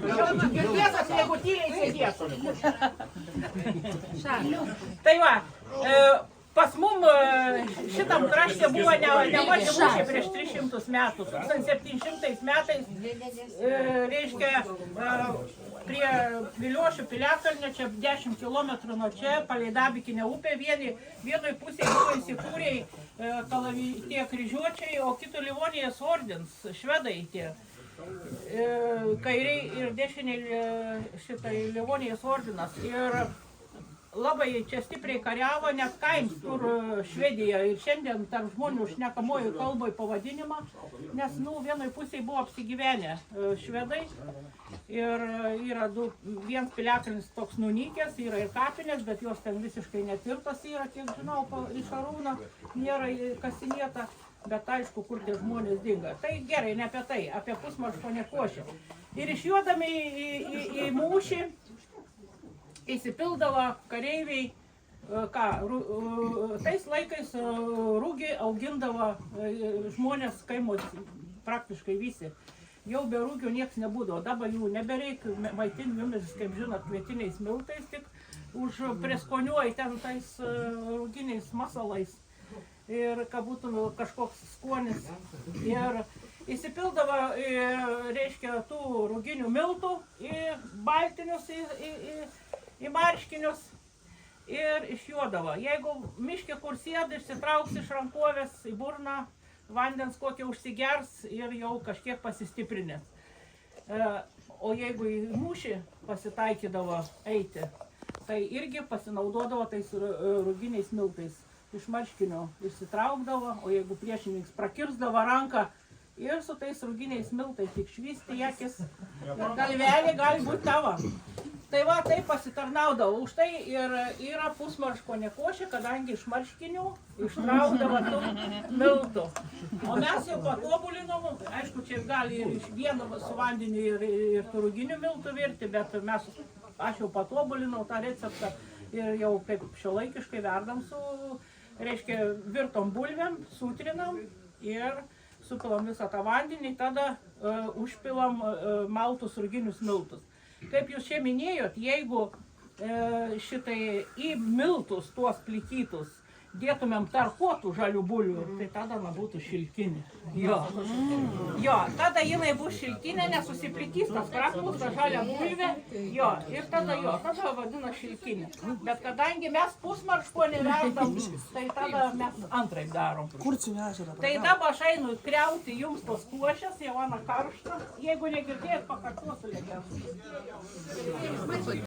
nežinotų. Jau girdėtas, jeigu tyliai sėdėtų. Tai va, pas mum šitam krašte buvo nemaži mūšiai prieš 300 metų. 1700 metais, reiškia, prie Viliošių piliakalnio, čia 10 kilometrų nuo čia, palei Dabikinę upę, vienoj pusėje buvo įsikūrė tie kryžiuočiai, o kito Livonijos ordins, švedai tie. Kairiai ir dešiniai šitai Livonijos ordinas. Ir labai čia stipriai kariavo, net Kaims, kur Švedija, ir šiandien tarp žmonių šnekamojo kalboj pavadinimą, nes, vienoj pusėje buvo apsigyvenę švedai ir yra vienas piliakalnis toks nunykęs, yra ir kapinės, bet jos ten visiškai netirtos yra, kiek žinau, iš Arūno nėra kasinėta, bet aišku, kur tie žmonės dinga. Tai gerai, ne apie tai, apie Pusmarško Nekošę. Ir išjuodami į mūšį, įsipildavo kareiviai, tais laikais rūgį augindavo žmonės kaimo praktiškai visi. Jau be rūgių nieks nebūdavo, dabar jų nebereik maitinti jumis, kaip žinot, kvietiniais miltais, tik už prieskoniuoji ten tais rūginiais masalais ir kad būtų kažkoks skonis. Ir įsipildavo, reiškia, tų rūginių miltų į baltinius, į marškinius ir išjuodavo. Jeigu miške kur sėda, išsitrauks iš rankovės į burną, vandens kokį užsigers ir jau kažkiek pasistiprinės. O jeigu į mūšį pasitaikydavo eiti, tai irgi pasinaudodavo tais rūginiais miltais. Iš marškinio išsitraukdavo, o jeigu priešininkas prakirsdavo ranką ir su tais rūginiais miltais tik švysti į akis ir galvelė gali būti tavo. Tai va, tai pasitarnaudavo. Už tai ir yra Pusmarško Nekošė, kadangi iš marškinių ištraukdavo tų miltų. O mes jau patobulinom, aišku, čia gali ir iš vieno su vandeniu ir tų rūginių miltų virti, bet aš jau patobulinau tą receptą ir jau kaip šiuolaikiškai verdam su, reiškia, virtom bulvėm, sutrinam ir supilam visą tą vandenį, tada užpilam maltus rūginius miltus. Kaip jūs čia minėjot, jeigu šitai į miltus tuos plikytus dėtumėm tarkuotų žalių bulvių, tai tada būtų šilkinė. Jo, tada jinai bus šilkinė, nesusiplikys tas kraklus, ta žalia bulvė, ir tada vadina šilkinė. Bet kadangi mes Pusmarško neverdam, tai tada mes antraip darom. Tai dabar aš einu kriauti jums tos košės, jau ana karšta. Jeigu negirdėjot, pakartosiu legendą.